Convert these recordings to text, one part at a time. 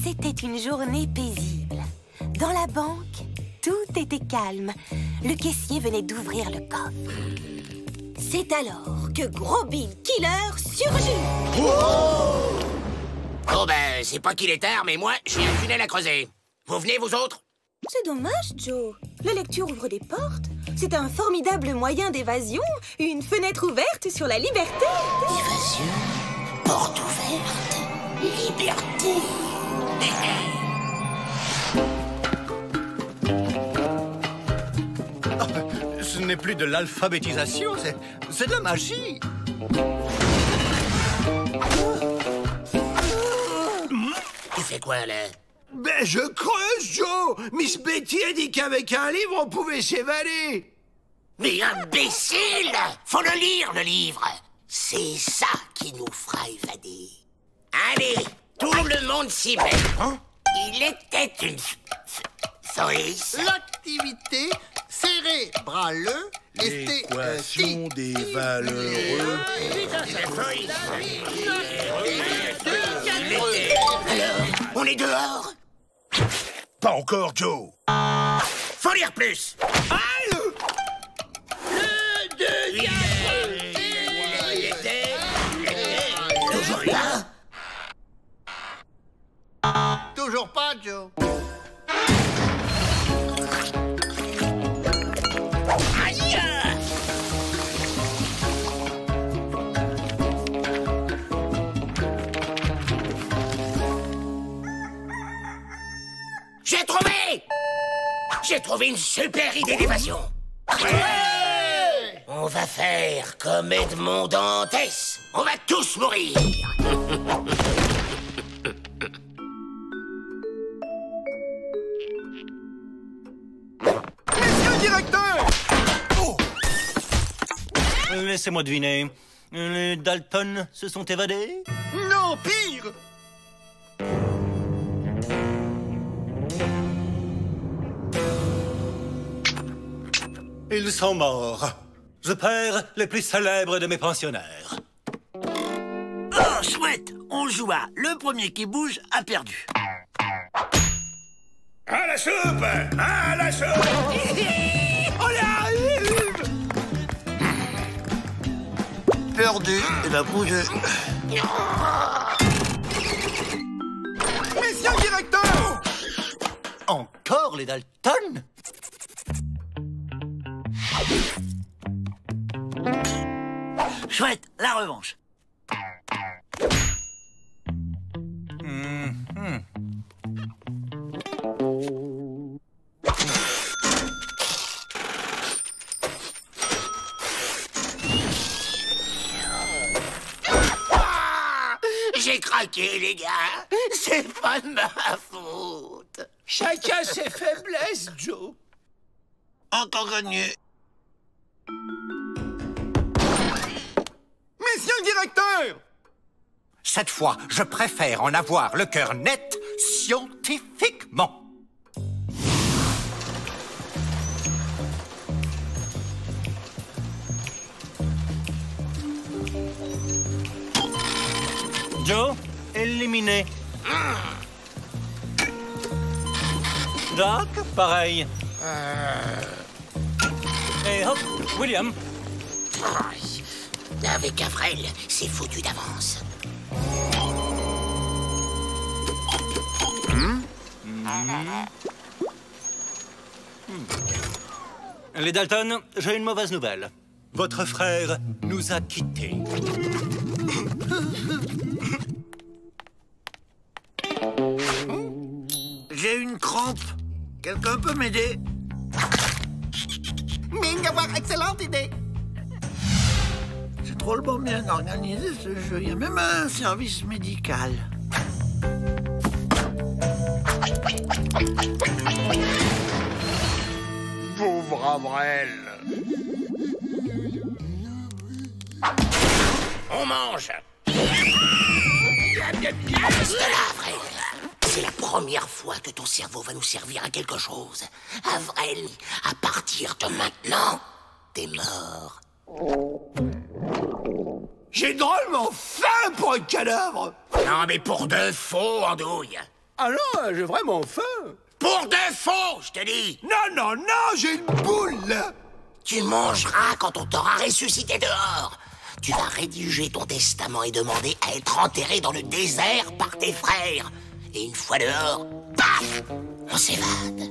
C'était une journée paisible. Dans la banque, tout était calme. Le caissier venait d'ouvrir le coffre. C'est alors que Gros Bill Killer surgit. Oh ben, c'est pas qu'il est tard, mais moi, j'ai un tunnel à creuser. Vous venez, vous autres? C'est dommage, Joe. La lecture ouvre des portes. C'est un formidable moyen d'évasion. Une fenêtre ouverte sur la liberté. Évasion, porte ouverte, liberté. Ce n'est plus de l'alphabétisation, c'est de la magie. Tu fais quoi, là? Ben, je creuse, Joe. Miss Betty a dit qu'avec un livre, on pouvait s'évader. Mais imbécile! Faut le lire, le livre. C'est ça qui nous fera évader. Allez, tout le monde s'y met. Hein? Il était une souris. L'activité cérébrale L'équation des valeureux. Alors, on est dehors? Pas encore, Joe. Faut lire plus. Toujours là? Toujours pas, Joe. Aïe! J'ai trouvé! J'ai trouvé une super idée d'évasion. On va faire comme Edmond Dantès. On va tous mourir. Monsieur le directeur! Oh! Laissez-moi deviner. Les Dalton se sont évadés? Non, pire. Ils sont morts. Je perds les plus célèbres de mes pensionnaires. Oh, chouette! On joue à le premier qui bouge a perdu. À la soupe! À la soupe! On y arrive! Perdu, il a bougé. Monsieur le directeur! Encore les Dalton? Chouette, la revanche. J'ai craqué, les gars. C'est pas de ma faute. Chacun ses faiblesses, Joe. Encore gagné. Monsieur le directeur! Cette fois, je préfère en avoir le cœur net scientifiquement. Joe, éliminé. Doc, pareil. Et hop, William. Avec Avril, c'est foutu d'avance. Les Dalton, j'ai une mauvaise nouvelle. Votre frère nous a quittés. J'ai une crampe. Quelqu'un peut m'aider? Mine d'avoir excellente idée. C'est drôlement bien organisé ce jeu. Il y a même un service médical. Pauvre Avril. On mange. Reste là, Avril. C'est la première fois que ton cerveau va nous servir à quelque chose. Avril, à partir de maintenant, t'es mort. J'ai drôlement faim pour un cadavre. Non, mais pour de faux, andouille. Ah non, j'ai vraiment faim. Pour de faux, je te dis. Non, non, non, j'ai une boule, là. Tu mangeras quand on t'aura ressuscité dehors. Tu vas rédiger ton testament et demander à être enterré dans le désert par tes frères. Et une fois dehors, paf, on s'évade.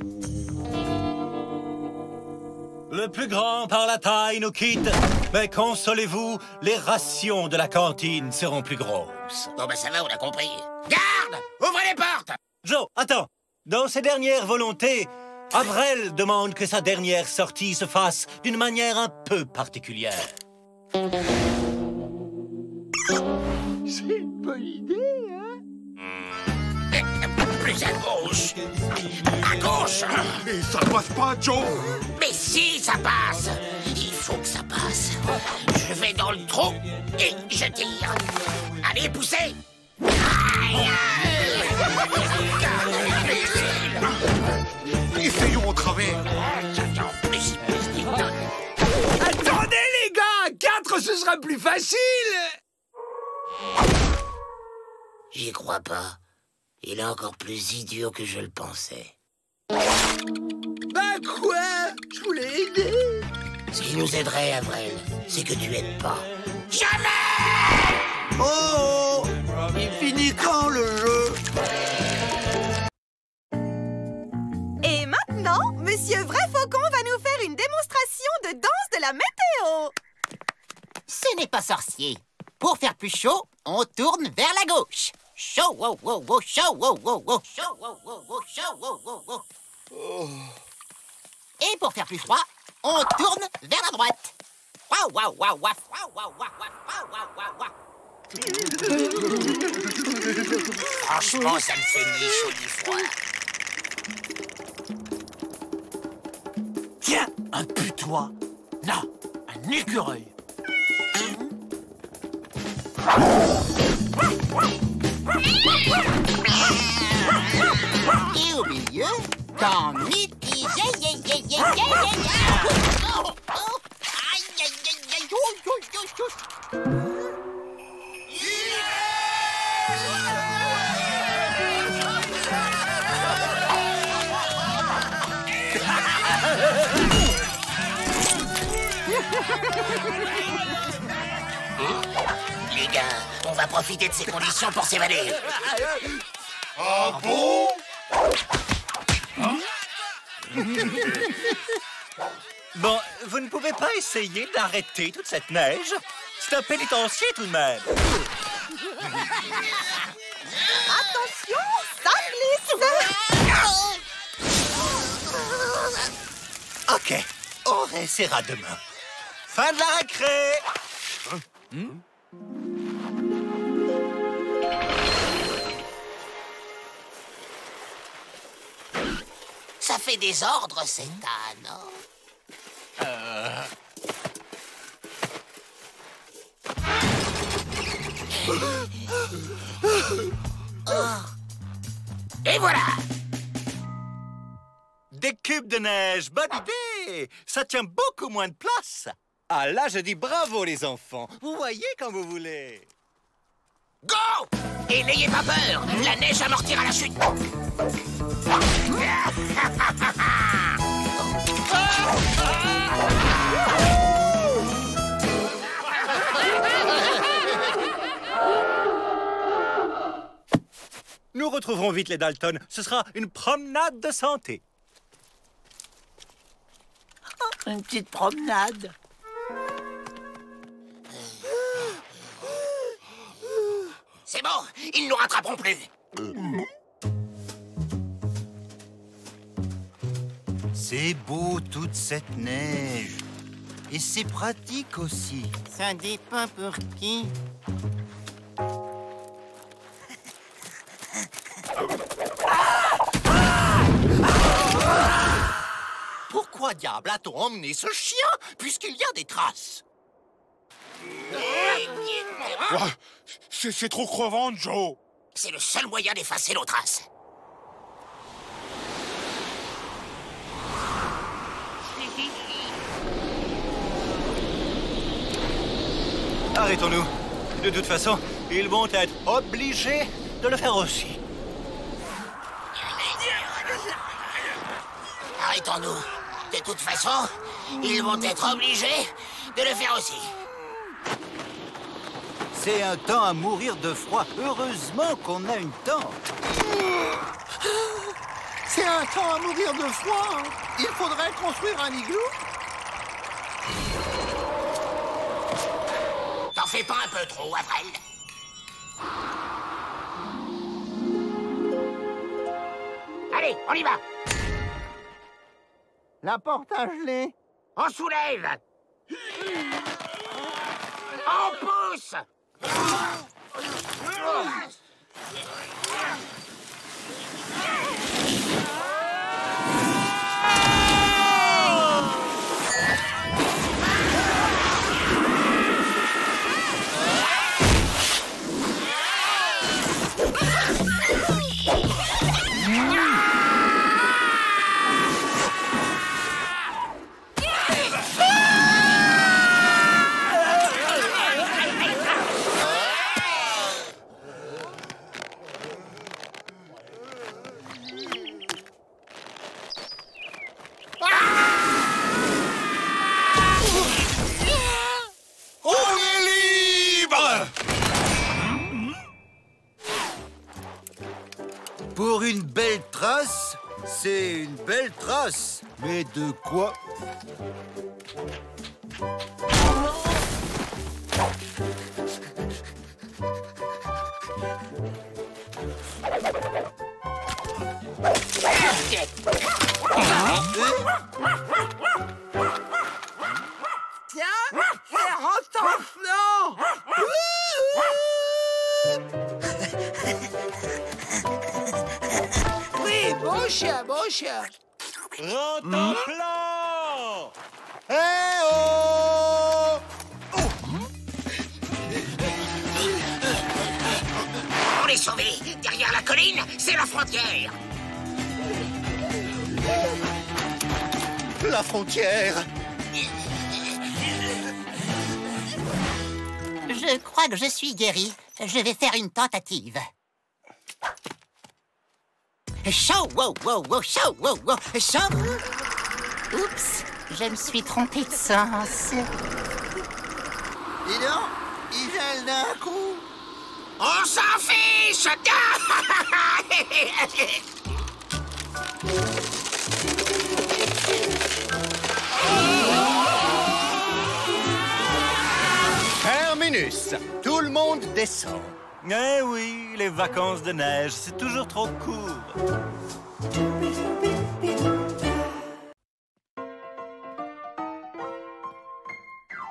Le plus grand par la taille nous quitte. Mais consolez-vous, les rations de la cantine seront plus grosses. Bon, ben ça va, on a compris. Garde! Ouvrez les portes! Joe, attends. Dans ses dernières volontés, Avrel demande que sa dernière sortie se fasse d'une manière un peu particulière. C'est une bonne idée, hein? Plus à gauche. À gauche! Mais ça passe pas, Joe. Mais si, ça passe! Il faut que ça passe. Je vais dans le trou et je tire. Allez, poussez! Essayons au travers. Attendez, les gars! 4, ce sera plus facile! J'y crois pas. Il est encore plus idiot que je le pensais. Bah quoi? Je voulais aider. Ce qui nous aiderait, Avrel, c'est que tu aides pas. Jamais! Oh! Il finit quand, le jeu? Et maintenant, Monsieur Vrai Faucon va nous faire une démonstration de danse de la météo. Ce n'est pas sorcier. Pour faire plus chaud, on tourne vers la gauche. Chaud, wow, wow, wow, chaud, wow, wow, wow, chaud, wow, wow, wow, chaud, wow, wow, wow. Et pour faire plus froid, on tourne vers la droite. Waouh, waouh, waouh, waouh, waouh, waouh, waouh, waouh, waouh. Franchement, ça me fait ni chaud ni froid. Tiens, un putois. Non, un écureuil. Et au milieu, dans mitigé, aïe, aïe, aïe, aïe, Les gars, on va profiter de ces conditions pour s'évader. Ah bon? Bon, vous ne pouvez pas essayer d'arrêter toute cette neige? C'est un pénitencier tout de même. Attention, ça glisse. OK, on réessayera demain. Fin de la récré! Ça fait désordre, cet âne. Et voilà! Des cubes de neige, bonne idée! Ça tient beaucoup moins de place. Ah là, je dis bravo, les enfants. Vous voyez quand vous voulez. Go! Et n'ayez pas peur, la neige amortira la chute. Nous retrouverons vite les Dalton. Ce sera une promenade de santé. Une petite promenade. C'est bon, ils ne nous rattraperont plus. C'est beau toute cette neige. Et c'est pratique aussi. Ça dépend pour qui. Pourquoi diable a-t-on emmené ce chien, puisqu'il y a des traces? C'est trop crevant, Joe. C'est le seul moyen d'effacer nos traces. Arrêtons-nous. De toute façon, ils vont être obligés de le faire aussi. détends-nous. De toute façon, ils vont être obligés de le faire aussi. C'est un temps à mourir de froid. Heureusement qu'on a une tente. C'est un temps à mourir de froid. Il faudrait construire un igloo. T'en fais pas un peu trop, Avril. Allez, on y va. La porte a gelé. On soulève. On pousse. Pour une belle trace, c'est une belle trace. Mais de quoi? Tiens, c'est rentanflant. Oui, bon chien, bon chien. Rentanflant! Eh oh! On est sauvés. Derrière la colline, c'est la frontière. La frontière! Je crois que je suis guéri. Je vais faire une tentative. Chaud, wow, wow, wow, chaud, wow, wow, chaud. Oups, je me suis trompé de sens. Dis donc, il gèle d'un coup. On s'en fiche. Terminus! Tout le monde descend. Eh oui, les vacances de neige, c'est toujours trop court.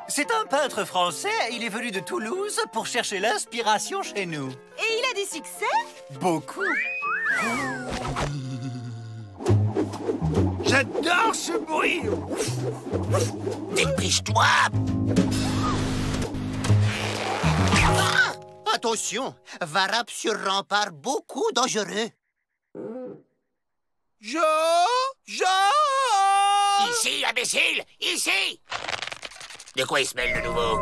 C'est un peintre français, il est venu de Toulouse pour chercher l'inspiration chez nous. Et il a du succès? Beaucoup. J'adore ce bruit. Dépêche-toi. Attention, Varap sur rempart beaucoup dangereux. Joe! Ici, imbécile, ici. De quoi il se mêle de nouveau?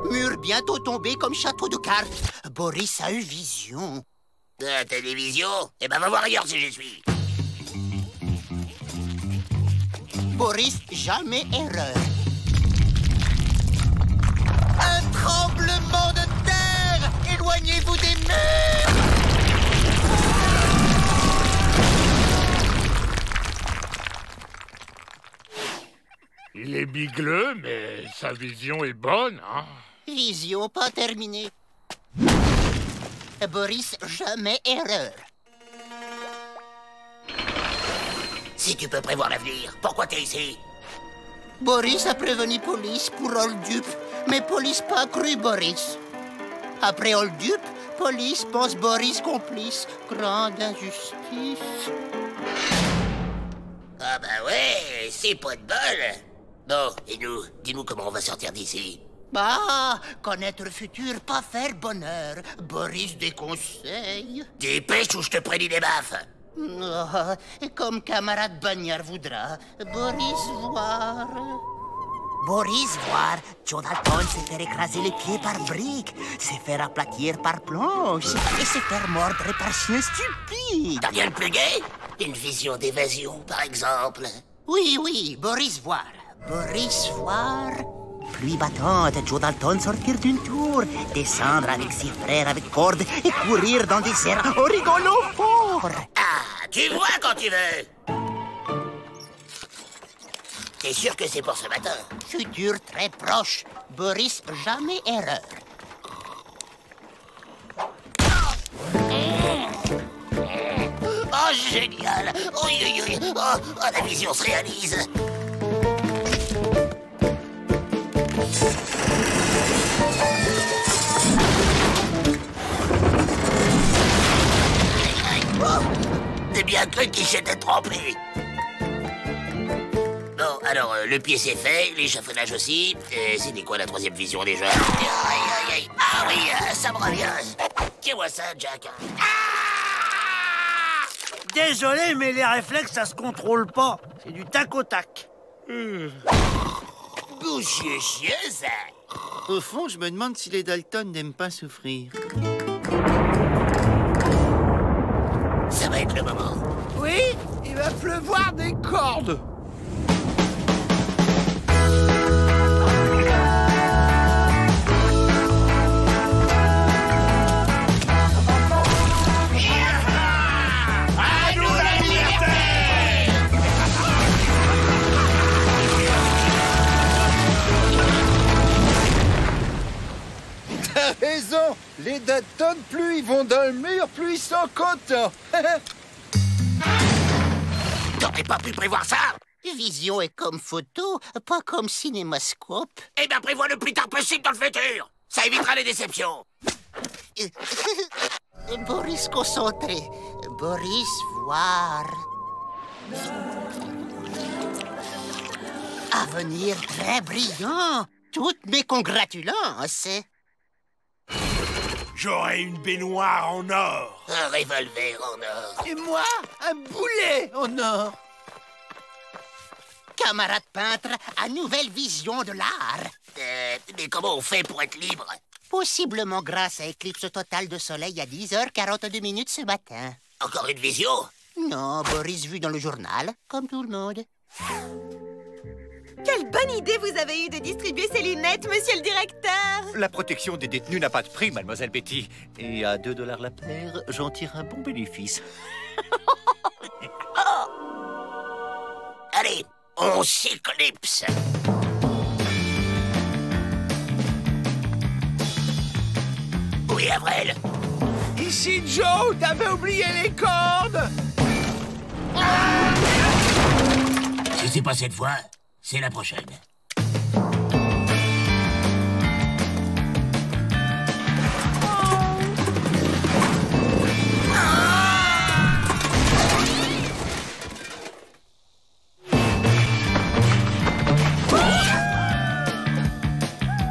Mur bientôt tombé comme château de cartes. Boris a eu vision. La télévision? Eh ben, va voir ailleurs si j'y suis. Boris, jamais erreur. Un tremblement de terre! Éloignez-vous des murs! Il est bigleux, mais sa vision est bonne, hein? Vision pas terminée. Boris, jamais erreur. Si tu peux prévoir l'avenir, pourquoi t'es ici? Boris a prévenu police pour Oldup, mais police pas cru Boris. Après Oldup, police pense Boris complice. Grande injustice. Ah bah ouais, c'est pas de bol. Bon, et nous, dis-nous comment on va sortir d'ici. Bah, connaître le futur, pas faire bonheur. Boris déconseille. Dépêche ou je te prédis des baffes. Oh, comme camarade Bagnard voudra. Boris voir. Boris voir, Jonathan s'est fait écraser les pieds par briques, s'est fait aplatir par planche et s'est fait mordre par chien stupide. T'as rien de plus gai? Une vision d'évasion, par exemple. Oui, oui, Boris voir. Boris voir. Pluie battante, Joe Dalton sortir d'une tour, descendre avec ses frères avec corde et courir dans des airs au rigolo fort. Ah, tu vois quand tu veux. T'es sûr que c'est pour ce matin? Futur très proche. Boris, jamais erreur. Oh, génial! Oui, oui, oui. Oh, la vision se réalise. Oh, c'est bien cru qu'il s'était trompé. Bon, alors, le pied c'est fait, l'échafaudage aussi. C'était quoi la troisième vision déjà? Aïe, aïe, aïe. Ah oui, ça me revient. Tiens-moi ça, Jack. Désolé, mais les réflexes, ça se contrôle pas. C'est du tac au tac. Bouchier chieux, ça. Au fond, je me demande si les Dalton n'aiment pas souffrir. Ça va être le moment. Oui, il va pleuvoir des cordes. T'as raison. Les Dalton, plus ils vont dans le mur, plus ils sont contents. T'aurais pas pu prévoir ça? Vision est comme photo, pas comme cinémascope. Eh bien, prévois le plus tard possible dans le futur. Ça évitera les déceptions. Boris concentré. Boris voir. Avenir très brillant. Toutes mes congratulances. J'aurai une baignoire en or. Un revolver en or. Et moi, un boulet en or. Camarade peintre, à nouvelle vision de l'art. Mais comment on fait pour être libre? Possiblement grâce à éclipse totale de soleil à 10h42 ce matin. Encore une vision? Non, Boris vu dans le journal, comme tout le monde. Quelle bonne idée vous avez eue de distribuer ces lunettes, monsieur le directeur! La protection des détenus n'a pas de prix, mademoiselle Betty. Et à 2 $ la paire, j'en tire un bon bénéfice. Allez, on s'éclipse. Oui, Avril. Ici, Joe, t'avais oublié les cordes. Si c'est pas cette fois, c'est la prochaine.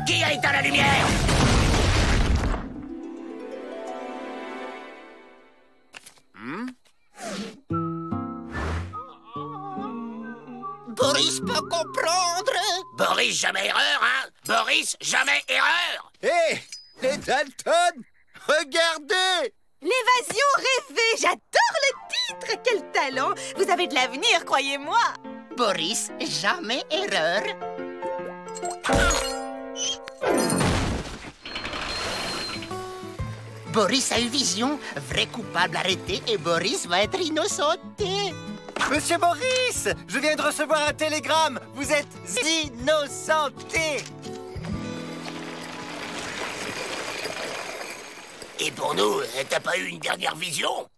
Qui a éteint la lumière? Boris peut comprendre. Boris, jamais erreur, hein? Boris, jamais erreur! Hé, les Dalton, regardez! L'évasion rêvée! J'adore le titre! Quel talent! Vous avez de l'avenir, croyez-moi! Boris, jamais erreur. Boris a eu vision. Vrai coupable arrêté et Boris va être innocenté. Monsieur Boris, je viens de recevoir un télégramme. Vous êtes innocenté. Et pour nous, t'as pas eu une dernière vision?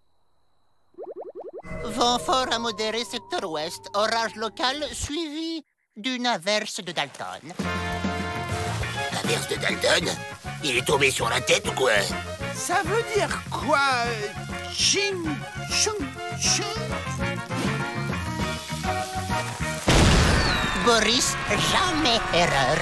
Vent fort à modéré secteur ouest. Orage local suivi d'une averse de Dalton. Averse de Dalton? Il est tombé sur la tête ou quoi? Ça veut dire quoi? Ching, chung, chung. Boris, jamais erreur.